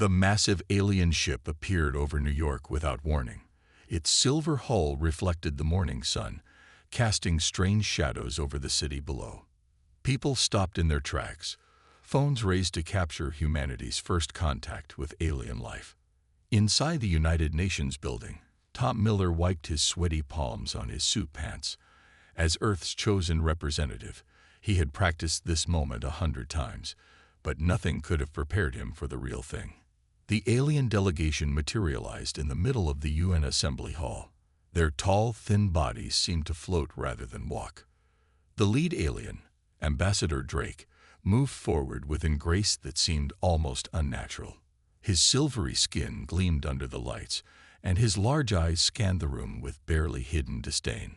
The massive alien ship appeared over New York without warning. Its silver hull reflected the morning sun, casting strange shadows over the city below. People stopped in their tracks, phones raised to capture humanity's first contact with alien life. Inside the United Nations building, Tom Miller wiped his sweaty palms on his suit pants. As Earth's chosen representative, he had practiced this moment 100 times, but nothing could have prepared him for the real thing. The alien delegation materialized in the middle of the UN Assembly Hall. Their tall, thin bodies seemed to float rather than walk. The lead alien, Ambassador Drake, moved forward with a grace that seemed almost unnatural. His silvery skin gleamed under the lights, and his large eyes scanned the room with barely hidden disdain.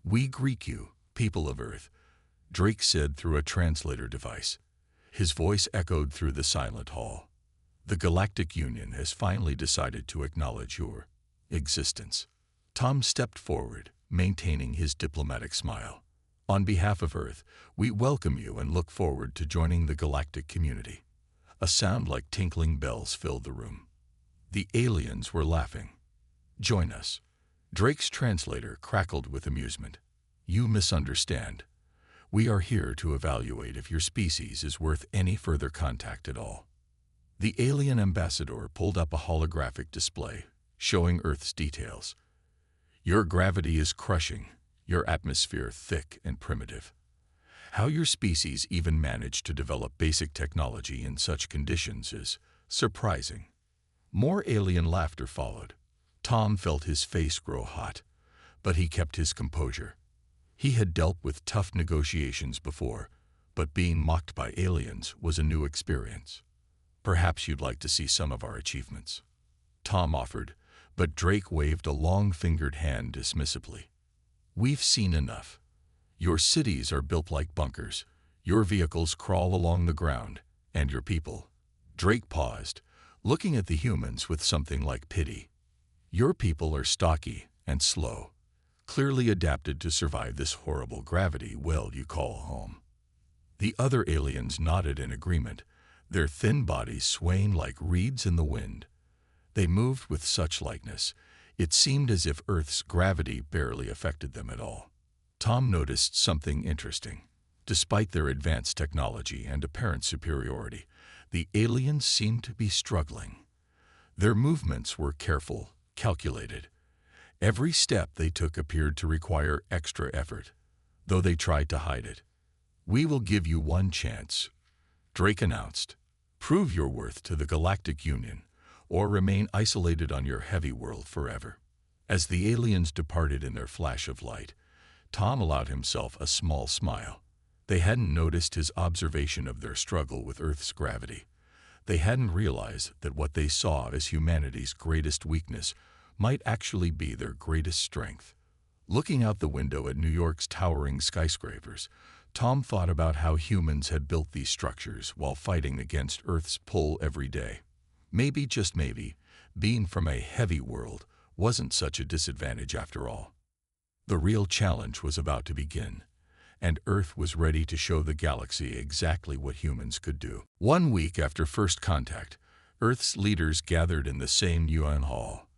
"We greet you, people of Earth," Drake said through a translator device. His voice echoed through the silent hall. "The Galactic Union has finally decided to acknowledge your existence." Tom stepped forward, maintaining his diplomatic smile. "On behalf of Earth, we welcome you and look forward to joining the galactic community." A sound like tinkling bells filled the room. The aliens were laughing. "Join us." Drake's translator crackled with amusement. "You misunderstand. We are here to evaluate if your species is worth any further contact at all." The alien ambassador pulled up a holographic display, showing Earth's details. "Your gravity is crushing, your atmosphere thick and primitive. How your species even managed to develop basic technology in such conditions is surprising." More alien laughter followed. Tom felt his face grow hot, but he kept his composure. He had dealt with tough negotiations before, but being mocked by aliens was a new experience. "Perhaps you'd like to see some of our achievements," Tom offered, but Drake waved a long-fingered hand dismissively. "We've seen enough. Your cities are built like bunkers, your vehicles crawl along the ground, and your people—" Drake paused, looking at the humans with something like pity. "Your people are stocky and slow, clearly adapted to survive this horrible gravity well you call home." The other aliens nodded in agreement, their thin bodies swaying like reeds in the wind. They moved with such lightness, it seemed as if Earth's gravity barely affected them at all. Tom noticed something interesting. Despite their advanced technology and apparent superiority, the aliens seemed to be struggling. Their movements were careful, calculated. Every step they took appeared to require extra effort, though they tried to hide it. "We will give you one chance," Drake announced. "Prove your worth to the Galactic Union, or remain isolated on your heavy world forever." As the aliens departed in their flash of light, Tom allowed himself a small smile. They hadn't noticed his observation of their struggle with Earth's gravity. They hadn't realized that what they saw as humanity's greatest weakness might actually be their greatest strength. Looking out the window at New York's towering skyscrapers, Tom thought about how humans had built these structures while fighting against Earth's pull every day. Maybe, just maybe, being from a heavy world wasn't such a disadvantage after all. The real challenge was about to begin, and Earth was ready to show the galaxy exactly what humans could do. 1 week after first contact, Earth's leaders gathered in the same UN hall.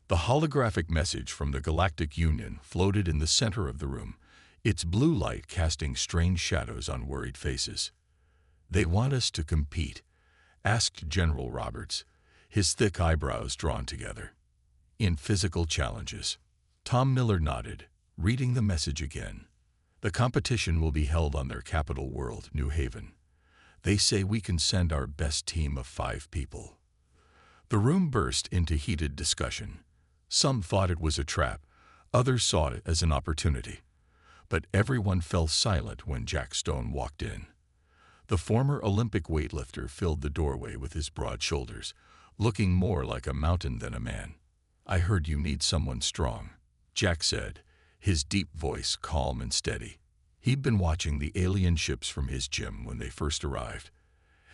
The holographic message from the Galactic Union floated in the center of the room, its blue light casting strange shadows on worried faces. "They want us to compete?" asked General Roberts, his thick eyebrows drawn together. "In physical challenges." Tom Miller nodded, reading the message again. "The competition will be held on their capital world, New Haven. They say we can send our best team of 5 people." The room burst into heated discussion. Some thought it was a trap, others saw it as an opportunity. But everyone fell silent when Jack Stone walked in. The former Olympic weightlifter filled the doorway with his broad shoulders, looking more like a mountain than a man. "I heard you need someone strong," Jack said, his deep voice calm and steady. He'd been watching the alien ships from his gym when they first arrived,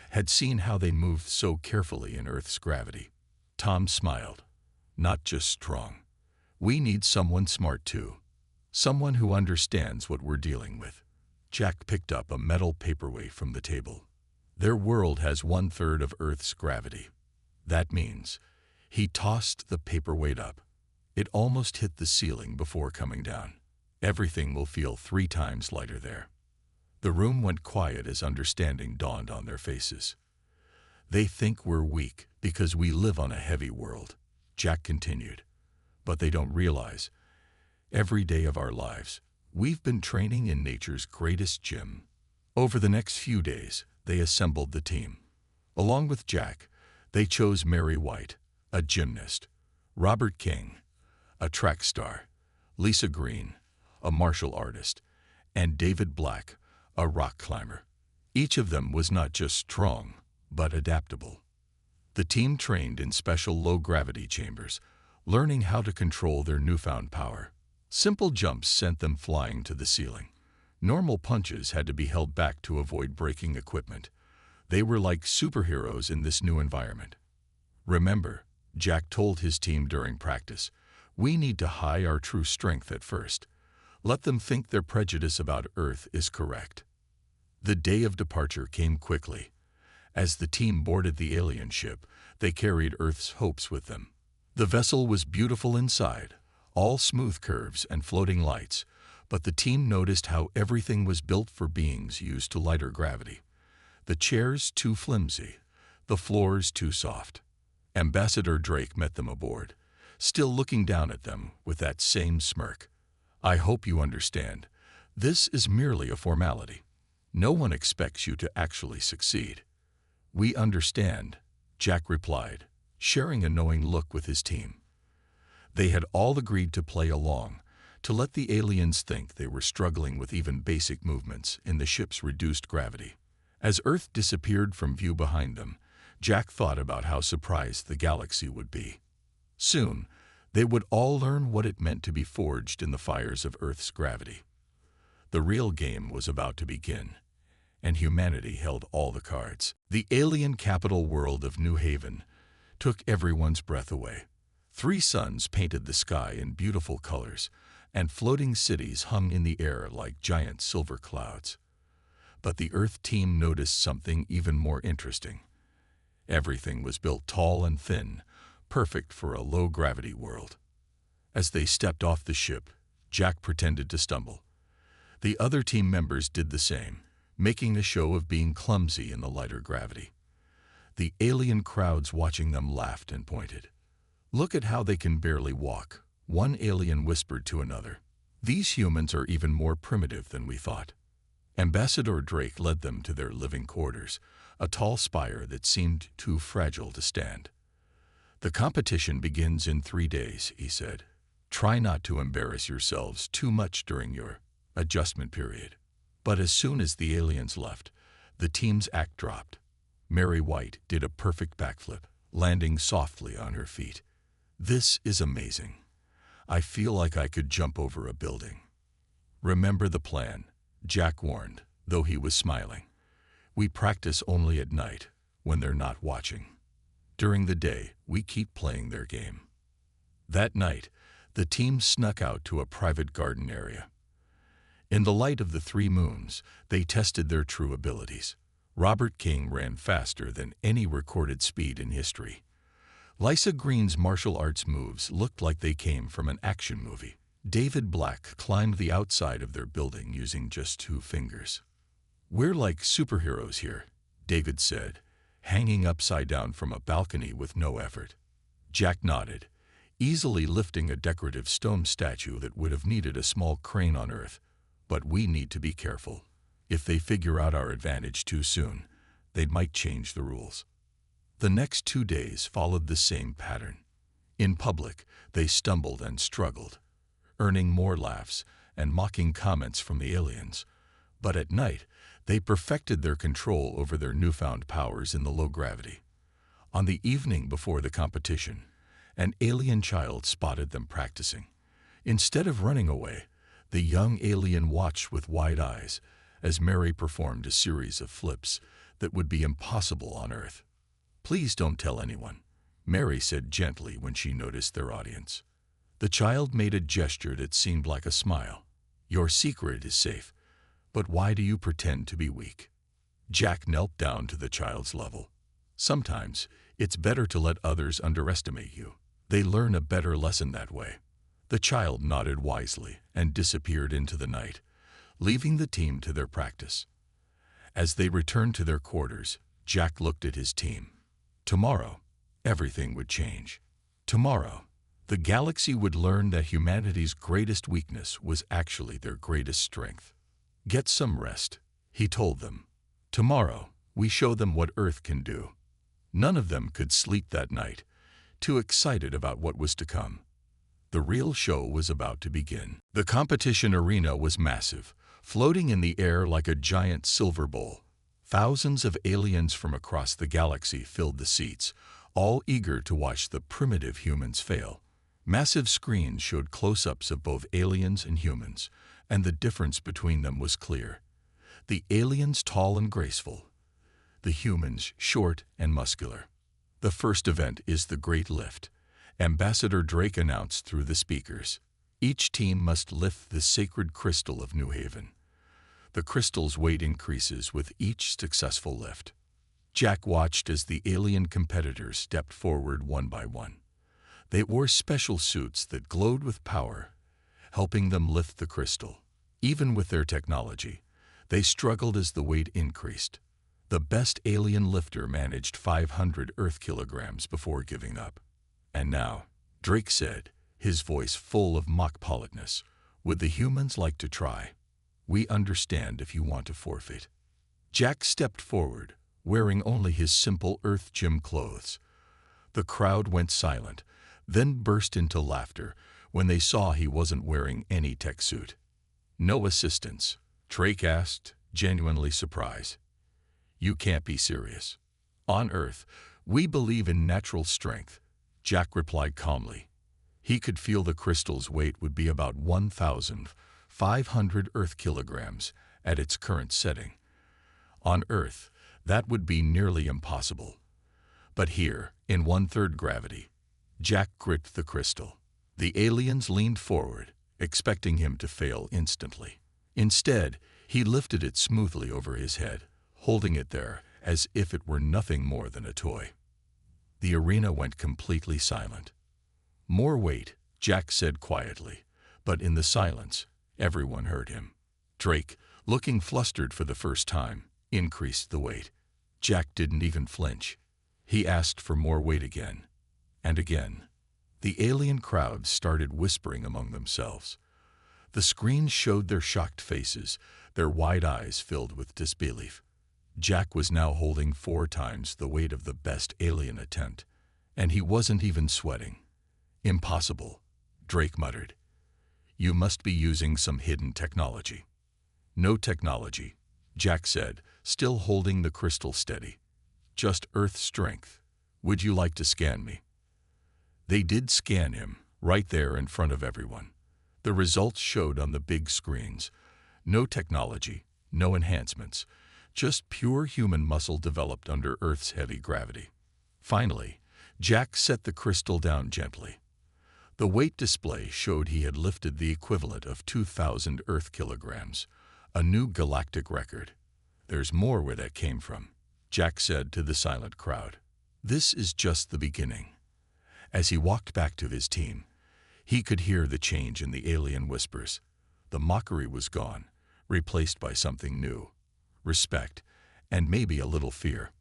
had seen how they moved so carefully in Earth's gravity. Tom smiled. "Not just strong. We need someone smart too. Someone who understands what we're dealing with." Jack picked up a metal paperweight from the table. "Their world has 1/3 of Earth's gravity. That means he tossed the paperweight up. It almost hit the ceiling before coming down. Everything will feel 3 times lighter there. The room went quiet as understanding dawned on their faces. They think we're weak because we live on a heavy world, Jack continued. But they don't realize, every day of our lives, we've been training in nature's greatest gym. Over the next few days, they assembled the team. Along with Jack, they chose Mary White, a gymnast, Robert King, a track star, Lisa Green, a martial artist, and David Black, a rock climber. Each of them was not just strong, but adaptable. The team trained in special low-gravity chambers, learning how to control their newfound power. Simple jumps sent them flying to the ceiling. Normal punches had to be held back to avoid breaking equipment. They were like superheroes in this new environment. Remember, Jack told his team during practice, we need to hide our true strength at first. Let them think their prejudice about Earth is correct. The day of departure came quickly. As the team boarded the alien ship, they carried Earth's hopes with them. The vessel was beautiful inside, all smooth curves and floating lights, but the team noticed how everything was built for beings used to lighter gravity. The chairs too flimsy, the floors too soft. Ambassador Drake met them aboard, still looking down at them with that same smirk. I hope you understand. This is merely a formality. No one expects you to actually succeed. We understand, Jack replied, sharing a knowing look with his team. They had all agreed to play along, to let the aliens think they were struggling with even basic movements in the ship's reduced gravity. As Earth disappeared from view behind them, Jack thought about how surprised the galaxy would be. Soon, they would all learn what it meant to be forged in the fires of Earth's gravity. The real game was about to begin, and humanity held all the cards. The alien capital world of New Haven took everyone's breath away. 3 suns painted the sky in beautiful colors, and floating cities hung in the air like giant silver clouds. But the Earth team noticed something even more interesting. Everything was built tall and thin, perfect for a low-gravity world. As they stepped off the ship, Jack pretended to stumble. The other team members did the same, making a show of being clumsy in the lighter gravity. The alien crowds watching them laughed and pointed. Look at how they can barely walk, one alien whispered to another. These humans are even more primitive than we thought. Ambassador Drake led them to their living quarters, a tall spire that seemed too fragile to stand. The competition begins in 3 days, he said. Try not to embarrass yourselves too much during your adjustment period. But as soon as the aliens left, the team's act dropped. Mary White did a perfect backflip, landing softly on her feet. This is amazing. I feel like I could jump over a building. Remember the plan, Jack warned, though he was smiling. We practice only at night, when they're not watching. During the day, we keep playing their game. That night, the team snuck out to a private garden area. In the light of the 3 moons, they tested their true abilities. Robert King ran faster than any recorded speed in history. Lisa Green's martial arts moves looked like they came from an action movie. David Black climbed the outside of their building using just 2 fingers. We're like superheroes here, David said, hanging upside down from a balcony with no effort. Jack nodded, easily lifting a decorative stone statue that would have needed a small crane on Earth. But we need to be careful. If they figure out our advantage too soon, they might change the rules. The next 2 days followed the same pattern. In public, they stumbled and struggled, earning more laughs and mocking comments from the aliens. But at night, they perfected their control over their newfound powers in the low gravity. On the evening before the competition, an alien child spotted them practicing. Instead of running away, the young alien watched with wide eyes as Mary performed a series of flips that would be impossible on Earth. Please don't tell anyone, Mary said gently when she noticed their audience. The child made a gesture that seemed like a smile. Your secret is safe, but why do you pretend to be weak? Jack knelt down to the child's level. Sometimes It's better to let others underestimate you. They learn a better lesson that way." The child nodded wisely and disappeared into the night, leaving the team to their practice. As they returned to their quarters, Jack looked at his team. Tomorrow, everything would change. Tomorrow, the galaxy would learn that humanity's greatest weakness was actually their greatest strength. "Get some rest," he told them. "Tomorrow, we show them what Earth can do." None of them could sleep that night, too excited about what was to come. The real show was about to begin. The competition arena was massive, floating in the air like a giant silver bowl. Thousands of aliens from across the galaxy filled the seats, all eager to watch the primitive humans fail. Massive screens showed close-ups of both aliens and humans, and the difference between them was clear. The aliens tall and graceful, the humans short and muscular. "The first event is the Great Lift," Ambassador Drake announced through the speakers. "Each team must lift the sacred crystal of New Haven. The crystal's weight increases with each successful lift." Jack watched as the alien competitors stepped forward one by one. They wore special suits that glowed with power, helping them lift the crystal. Even with their technology, they struggled as the weight increased. The best alien lifter managed 500 Earth kilograms before giving up. "And now," Drake said, his voice full of mock politeness, "would the humans like to try? We understand if you want to forfeit." Jack stepped forward, wearing only his simple Earth gym clothes. The crowd went silent, then burst into laughter when they saw he wasn't wearing any tech suit. "No assistance?" Drake asked, genuinely surprised. "You can't be serious." "On Earth, we believe in natural strength," Jack replied calmly. He could feel the crystal's weight would be about 1,500 Earth kilograms at its current setting. On Earth, that would be nearly impossible. But here, in 1/3 gravity, Jack gripped the crystal. The aliens leaned forward, expecting him to fail instantly. Instead, he lifted it smoothly over his head, holding it there as if it were nothing more than a toy. The arena went completely silent. "More weight," Jack said quietly, but in the silence, everyone heard him. Drake, looking flustered for the first time, increased the weight. Jack didn't even flinch. He asked for more weight again, and again. The alien crowd started whispering among themselves. The screens showed their shocked faces, their wide eyes filled with disbelief. Jack was now holding 4 times the weight of the best alien attempt, and he wasn't even sweating. "Impossible," Drake muttered. "You must be using some hidden technology." "No technology," Jack said, still holding the crystal steady. "Just Earth strength. Would you like to scan me?" They did scan him, right there in front of everyone. The results showed on the big screens. No technology, no enhancements, just pure human muscle developed under Earth's heavy gravity. Finally, Jack set the crystal down gently. The weight display showed he had lifted the equivalent of 2,000 Earth kilograms, a new galactic record. "There's more where that came from," Jack said to the silent crowd. "This is just the beginning." As he walked back to his team, he could hear the change in the alien whispers. The mockery was gone, replaced by something new. Respect, and maybe a little fear.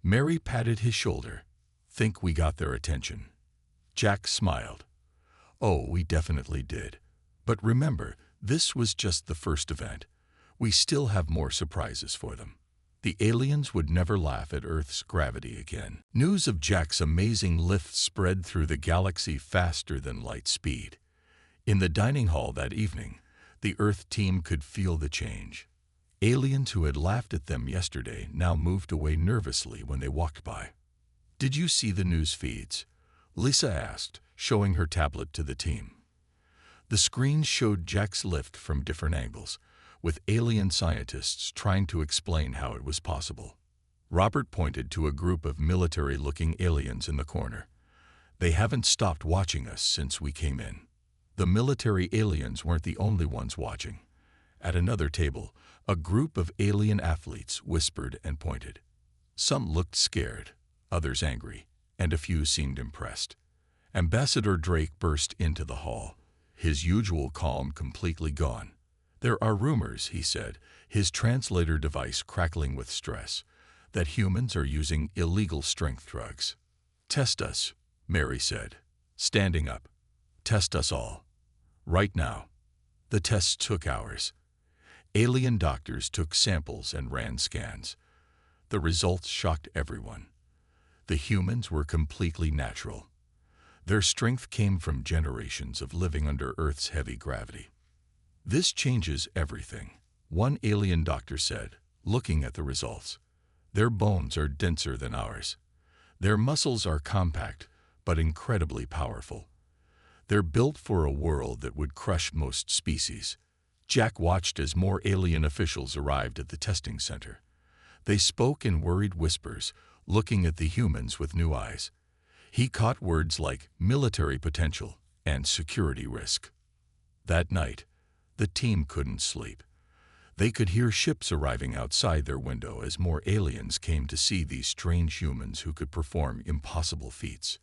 Mary patted his shoulder. "Think we got their attention?" Jack smiled. "Oh, we definitely did. But remember, this was just the first event. We still have more surprises for them." The aliens would never laugh at Earth's gravity again. News of Jack's amazing lift spread through the galaxy faster than light speed. In the dining hall that evening, the Earth team could feel the change. Aliens who had laughed at them yesterday now moved away nervously when they walked by. "Did you see the news feeds?" Lisa asked, showing her tablet to the team. The screens showed Jack's lift from different angles, with alien scientists trying to explain how it was possible. Robert pointed to a group of military-looking aliens in the corner. "They haven't stopped watching us since we came in." The military aliens weren't the only ones watching. At another table, a group of alien athletes whispered and pointed. Some looked scared, others angry, and a few seemed impressed. Ambassador Drake burst into the hall, his usual calm completely gone. "There are rumors," he said, his translator device crackling with stress, "that humans are using illegal strength drugs." "Test us," Mary said, standing up. "Test us all. Right now." The tests took hours. Alien doctors took samples and ran scans. The results shocked everyone. The humans were completely natural. Their strength came from generations of living under Earth's heavy gravity. "This changes everything," one alien doctor said, looking at the results. "Their bones are denser than ours. Their muscles are compact, but incredibly powerful. They're built for a world that would crush most species." Jack watched as more alien officials arrived at the testing center. They spoke in worried whispers, looking at the humans with new eyes. He caught words like military potential and security risk. That night, the team couldn't sleep. They could hear ships arriving outside their window as more aliens came to see these strange humans who could perform impossible feats.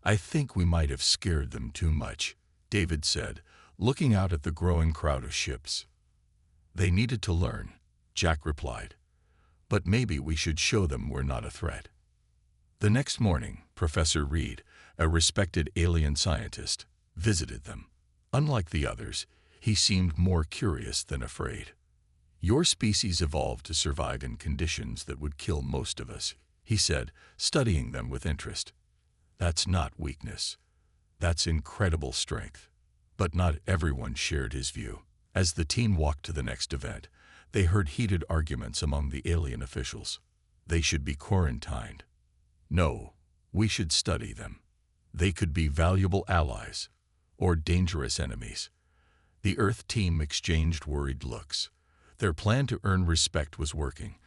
"I think we might have scared them too much," David said, looking out at the growing crowd of ships. "They needed to learn," Jack replied. "But maybe we should show them we're not a threat." The next morning, Professor Reed, a respected alien scientist, visited them. Unlike the others, he seemed more curious than afraid. "Your species evolved to survive in conditions that would kill most of us," he said, studying them with interest. "That's not weakness. That's incredible strength." But not everyone shared his view. As the team walked to the next event, they heard heated arguments among the alien officials. They should be quarantined. No, we should study them. They could be valuable allies or dangerous enemies. The Earth team exchanged worried looks. Their plan to earn respect was working,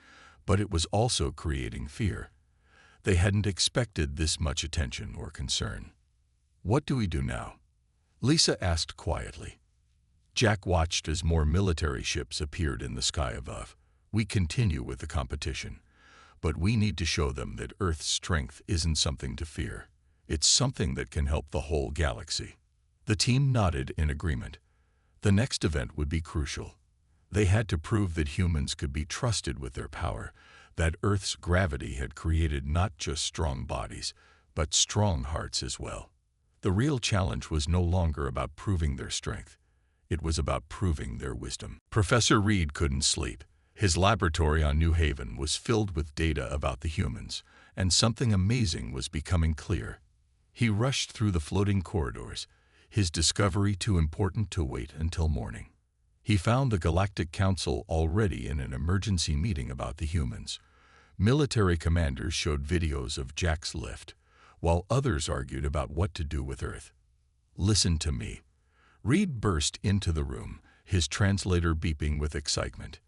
but it was also creating fear. They hadn't expected this much attention or concern. "What do we do now?" Lisa asked quietly. Jack watched as more military ships appeared in the sky above. "We continue with the competition, but we need to show them that Earth's strength isn't something to fear. It's something that can help the whole galaxy." The team nodded in agreement. The next event would be crucial. They had to prove that humans could be trusted with their power, that Earth's gravity had created not just strong bodies, but strong hearts as well. The real challenge was no longer about proving their strength. It was about proving their wisdom. Professor Reed couldn't sleep. His laboratory on New Haven was filled with data about the humans, and something amazing was becoming clear. He rushed through the floating corridors, his discovery too important to wait until morning. He found the Galactic Council already in an emergency meeting about the humans. Military commanders showed videos of Jack's lift, while others argued about what to do with Earth. "Listen to me." Reed burst into the room, his translator beeping with excitement.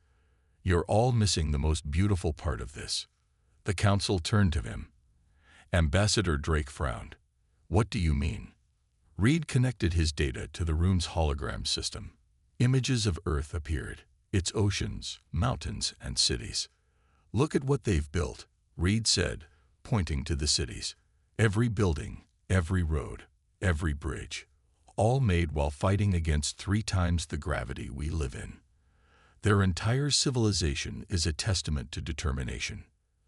"You're all missing the most beautiful part of this." The council turned to him. Ambassador Drake frowned. "What do you mean?" Reed connected his data to the room's hologram system. Images of Earth appeared, its oceans, mountains, and cities. "Look at what they've built," Reed said, pointing to the cities. "Every building, every road, every bridge, all made while fighting against 3 times the gravity we live in. Their entire civilization is a testament to determination."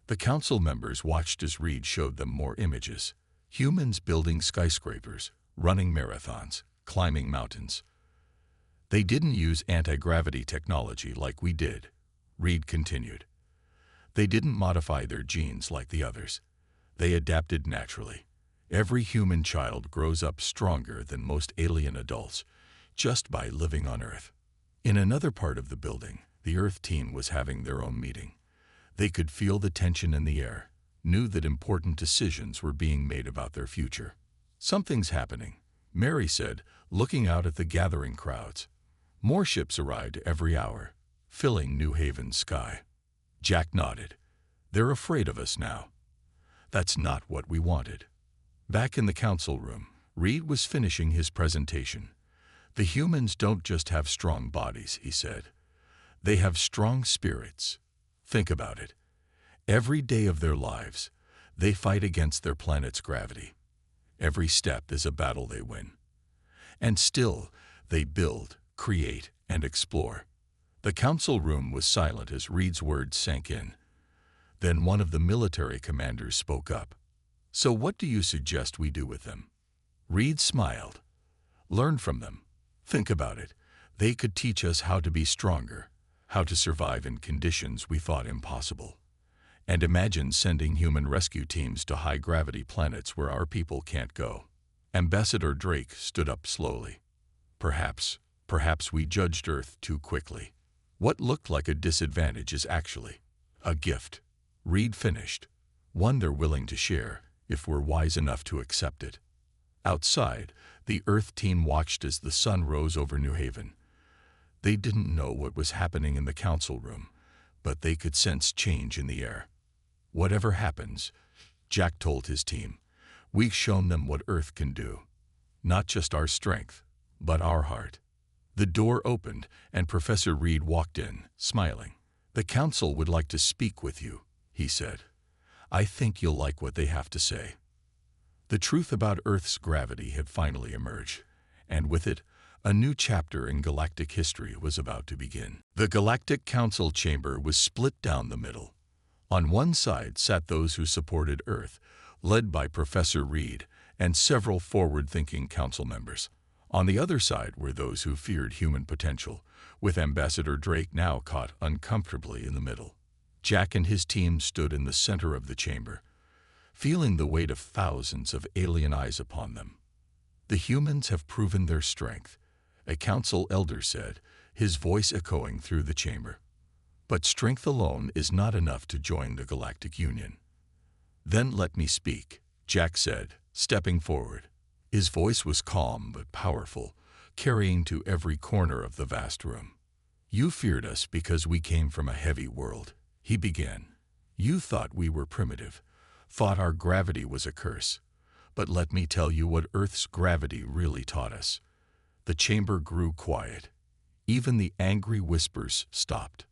The council members watched as Reed showed them more images. Humans building skyscrapers, running marathons, climbing mountains. "They didn't use anti-gravity technology like we did," Reed continued. "They didn't modify their genes like the others. They adapted naturally. Every human child grows up stronger than most alien adults, just by living on Earth." In another part of the building, the Earth team was having their own meeting. They could feel the tension in the air, knew that important decisions were being made about their future. "Something's happening," Mary said, looking out at the gathering crowds. More ships arrived every hour, filling New Haven's sky. Jack nodded. "They're afraid of us now." "That's not what we wanted." Back in the council room, Reed was finishing his presentation. "The humans don't just have strong bodies," he said. "They have strong spirits. Think about it. Every day of their lives, They fight against their planet's gravity. Every step is a battle they win. And still, they build, create, and explore. The council room was silent as Reed's words sank in. Then one of the military commanders spoke up. "So what do you suggest we do with them?" Reed smiled. "Learn from them. Think about it. They could teach us how to be stronger, how to survive in conditions we thought impossible. And imagine sending human rescue teams to high-gravity planets where our people can't go." Ambassador Drake stood up slowly. Perhaps we judged Earth too quickly. What looked like a disadvantage is actually a gift." Reed finished. "One they're willing to share, if we're wise enough to accept it." Outside, the Earth team watched as the sun rose over New Haven. They didn't know what was happening in the council room, but they could sense change in the air. "Whatever happens," Jack told his team, "we've shown them what Earth can do. Not just our strength, but our heart." The door opened, and Professor Reed walked in, smiling. "The council would like to speak with you," he said. "I think you'll like what they have to say." The truth about Earth's gravity had finally emerged, and with it, a new chapter in galactic history was about to begin. The Galactic Council chamber was split down the middle. On one side sat those who supported Earth, led by Professor Reed and several forward-thinking council members. On the other side were those who feared human potential, with Ambassador Drake now caught uncomfortably in the middle. Jack and his team stood in the center of the chamber, feeling the weight of thousands of alien eyes upon them. "The humans have proven their strength," a council elder said, his voice echoing through the chamber. "But strength alone is not enough to join the Galactic Union." "Then let me speak," Jack said, stepping forward. His voice was calm but powerful, carrying to every corner of the vast room. "You feared us because we came from a heavy world," he began. "You thought we were primitive, thought our gravity was a curse. But let me tell you what Earth's gravity really taught us." The chamber grew quiet. Even the angry whispers stopped.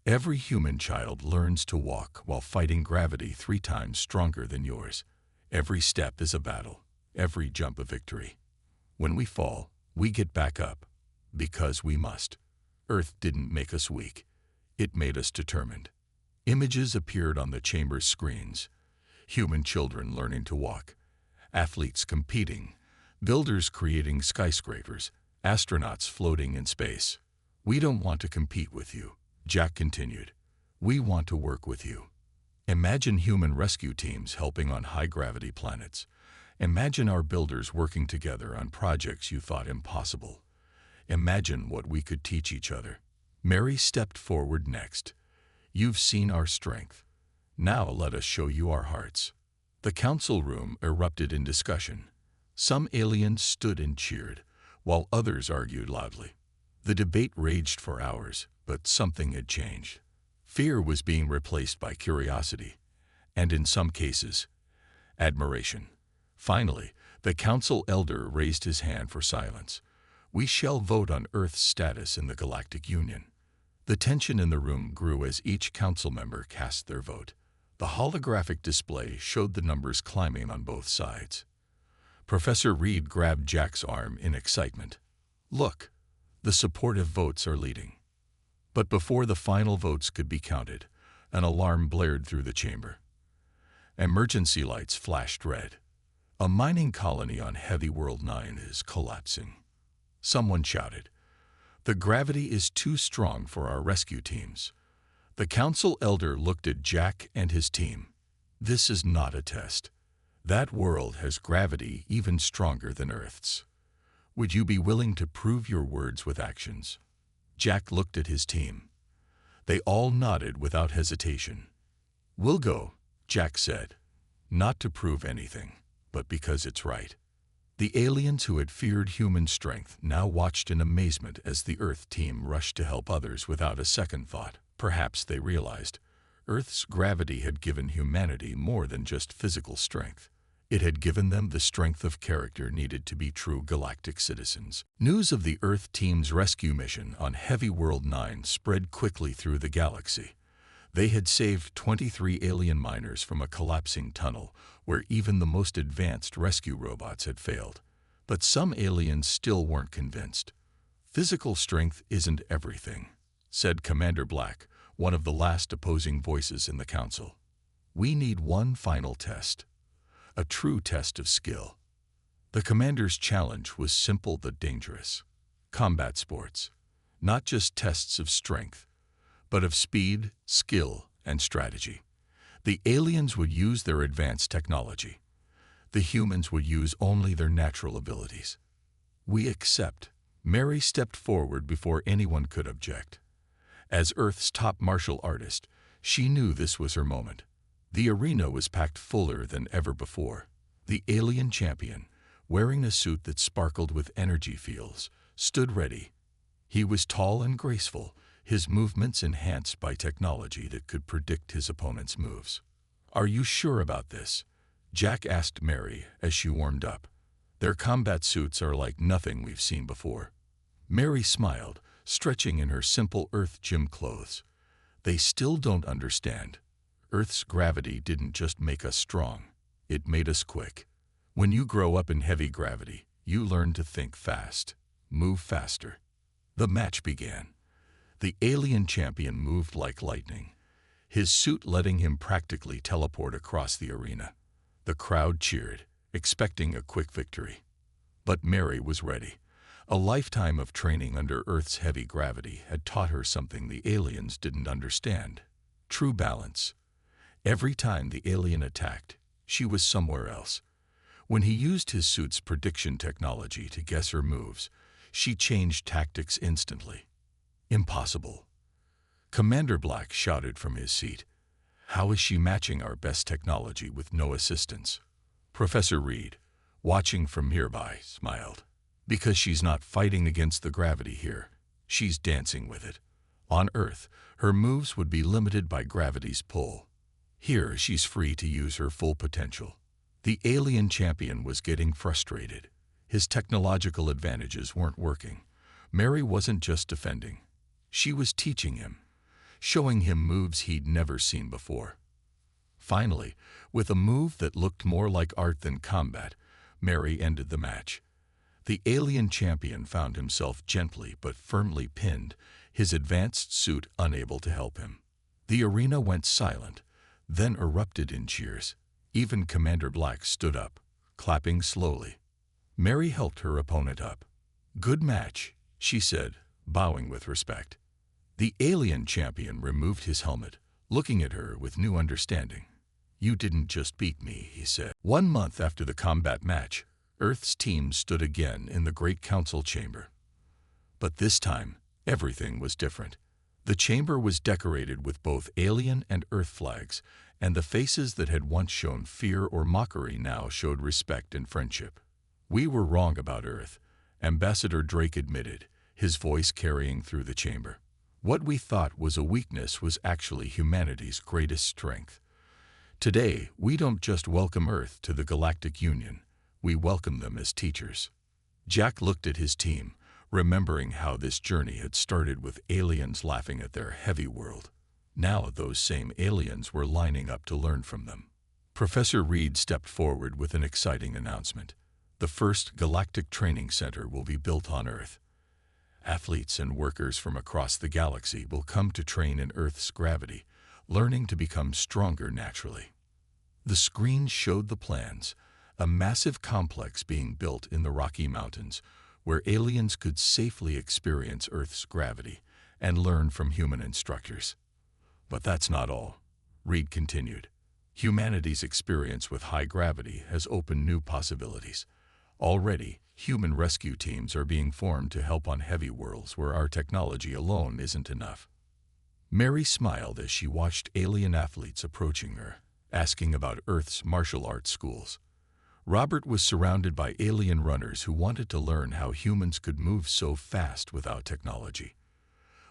"Every human child learns to walk while fighting gravity 3 times stronger than yours. Every step is a battle, every jump a victory. When we fall, we get back up, because we must. Earth didn't make us weak. It made us determined." Images appeared on the chamber's screens. Human children learning to walk, athletes competing, builders creating skyscrapers, astronauts floating in space. "We don't want to compete with you," Jack continued. "We want to work with you. Imagine human rescue teams helping on high-gravity planets. Imagine our builders working together on projects you thought impossible. Imagine what we could teach each other." Mary stepped forward next. "You've seen our strength. Now let us show you our hearts." The council room erupted in discussion. Some aliens stood and cheered, while others argued loudly. The debate raged for hours, but something had changed. Fear was being replaced by curiosity, and in some cases, admiration. Finally, the council elder raised his hand for silence. "We shall vote on Earth's status in the Galactic Union." The tension in the room grew as each council member cast their vote. The holographic display showed the numbers climbing on both sides. Professor Reed grabbed Jack's arm in excitement. "Look, the supportive votes are leading." But before the final votes could be counted, an alarm blared through the chamber. Emergency lights flashed red. "A mining colony on Heavy World 9 is collapsing," someone shouted. "The gravity is too strong for our rescue teams." The council elder looked at Jack and his team. "This is not a test. That world has gravity even stronger than Earth's. Would you be willing to prove your words with actions?" Jack looked at his team. They all nodded without hesitation. "We'll go," Jack said. "Not to prove anything, but because it's right." The aliens who had feared human strength now watched in amazement as the Earth team rushed to help others without a second thought. Perhaps they realized Earth's gravity had given humanity more than just physical strength. It had given them the strength of character needed to be true galactic citizens. News of the Earth team's rescue mission on Heavy World 9 spread quickly through the galaxy. They had saved 23 alien miners from a collapsing tunnel where even the most advanced rescue robots had failed. But some aliens still weren't convinced. "Physical strength isn't everything," said Commander Black, one of the last opposing voices in the council. "We need one final test, a true test of skill." The commander's challenge was simple but dangerous. Combat sports, not just tests of strength, but of speed, skill, and strategy. The aliens would use their advanced technology. The humans would use only their natural abilities. "We accept." Mary stepped forward before anyone could object. As Earth's top martial artist, she knew this was her moment. The arena was packed fuller than ever before. The alien champion, wearing a suit that sparkled with energy fields, stood ready. He was tall and graceful, his movements enhanced by technology that could predict his opponent's moves. "Are you sure about this?" Jack asked Mary as she warmed up. "Their combat suits are like nothing we've seen before." Mary smiled, stretching in her simple Earth gym clothes. "They still don't understand. Earth's gravity didn't just make us strong, it made us quick. When you grow up in heavy gravity, you learn to think fast, move faster." The match began. The alien champion moved like lightning, his suit letting him practically teleport across the arena. The crowd cheered, expecting a quick victory. But Mary was ready. A lifetime of training under Earth's heavy gravity had taught her something the aliens didn't understand: true balance. Every time the alien attacked, she was somewhere else. When he used his suit's prediction technology to guess her moves, she changed tactics instantly. "Impossible!" Commander Black shouted from his seat. "How is she matching our best technology with no assistance?" Professor Reed, watching from nearby, smiled. "Because she's not fighting against the gravity here. She's dancing with it. On Earth, her moves would be limited by gravity's pull. Here, she's free to use her full potential." The alien champion was getting frustrated. His technological advantages weren't working. Mary wasn't just defending. She was teaching him, showing him moves he'd never seen before. Finally, with a move that looked more like art than combat, Mary ended the match. The alien champion found himself gently but firmly pinned, his advanced suit unable to help him. The arena went silent, then erupted in cheers. Even Commander Black stood up, clapping slowly. Mary helped her opponent up. "Good match," she said, bowing with respect. The alien champion removed his helmet, looking at her with new understanding. "You didn't just beat me," he said. 1 month after the combat match, Earth's team stood again in the Great Council chamber. But this time, everything was different. The chamber was decorated with both alien and Earth flags, and the faces that had once shown fear or mockery now showed respect and friendship. "We were wrong about Earth," Ambassador Drake admitted, his voice carrying through the chamber. "What we thought was a weakness was actually humanity's greatest strength. Today, we don't just welcome Earth to the Galactic Union, we welcome them as teachers." Jack looked at his team, remembering how this journey had started with aliens laughing at their heavy world. Now those same aliens were lining up to learn from them. Professor Reed stepped forward with an exciting announcement. "The first Galactic Training Center will be built on Earth. Athletes and workers from across the galaxy will come to train in Earth's gravity, learning to become stronger naturally." The screen showed the plans, a massive complex being built in the Rocky Mountains, where aliens could safely experience Earth's gravity and learn from human instructors. "But that's not all," Reed continued. "Humanity's experience with high gravity has opened new possibilities. Already, human rescue teams are being formed to help on heavy worlds where our technology alone isn't enough." Mary smiled as she watched alien athletes approaching her, asking about Earth's martial arts schools. Robert was surrounded by alien runners who wanted to learn how humans could move so fast without technology.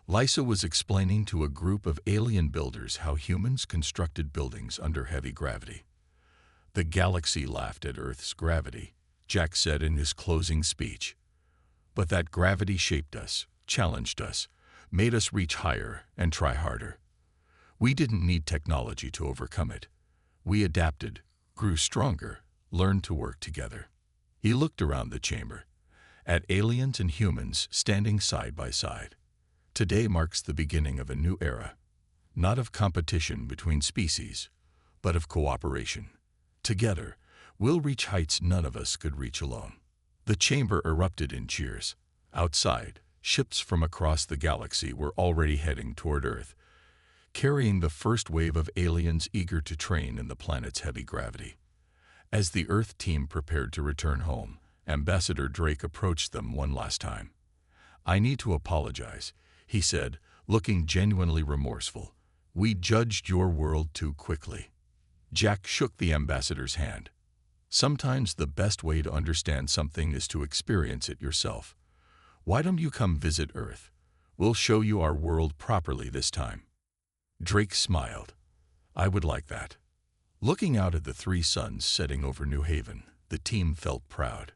Lysa was explaining to a group of alien builders how humans constructed buildings under heavy gravity. "The galaxy laughed at Earth's gravity," Jack said in his closing speech. "But that gravity shaped us, challenged us, made us reach higher and try harder. We didn't need technology to overcome it. We adapted, grew stronger, learned to work together. He looked around the chamber, at aliens and humans standing side by side. Today marks the beginning of a new era, not of competition between species, but of cooperation. Together, we'll reach heights none of us could reach alone. The chamber erupted in cheers. Outside, ships from across the galaxy were already heading toward Earth, carrying the first wave of aliens eager to train in the planet's heavy gravity. As the Earth team prepared to return home, Ambassador Drake approached them one last time. "I need to apologize," he said, looking genuinely remorseful. "We judged your world too quickly." Jack shook the ambassador's hand. "Sometimes the best way to understand something is to experience it yourself. Why don't you come visit Earth? We'll show you our world properly this time." Drake smiled. "I would like that." Looking out at the three suns setting over New Haven, the team felt proud.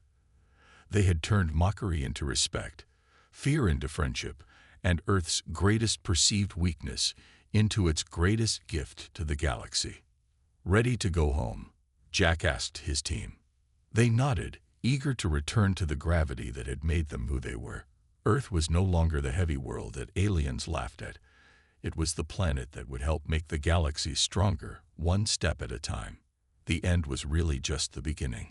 They had turned mockery into respect, fear into friendship, and Earth's greatest perceived weakness into its greatest gift to the galaxy. "Ready to go home?" Jack asked his team. They nodded, eager to return to the gravity that had made them who they were. Earth was no longer the heavy world that aliens laughed at. It was the planet that would help make the galaxy stronger, one step at a time. The end was really just the beginning.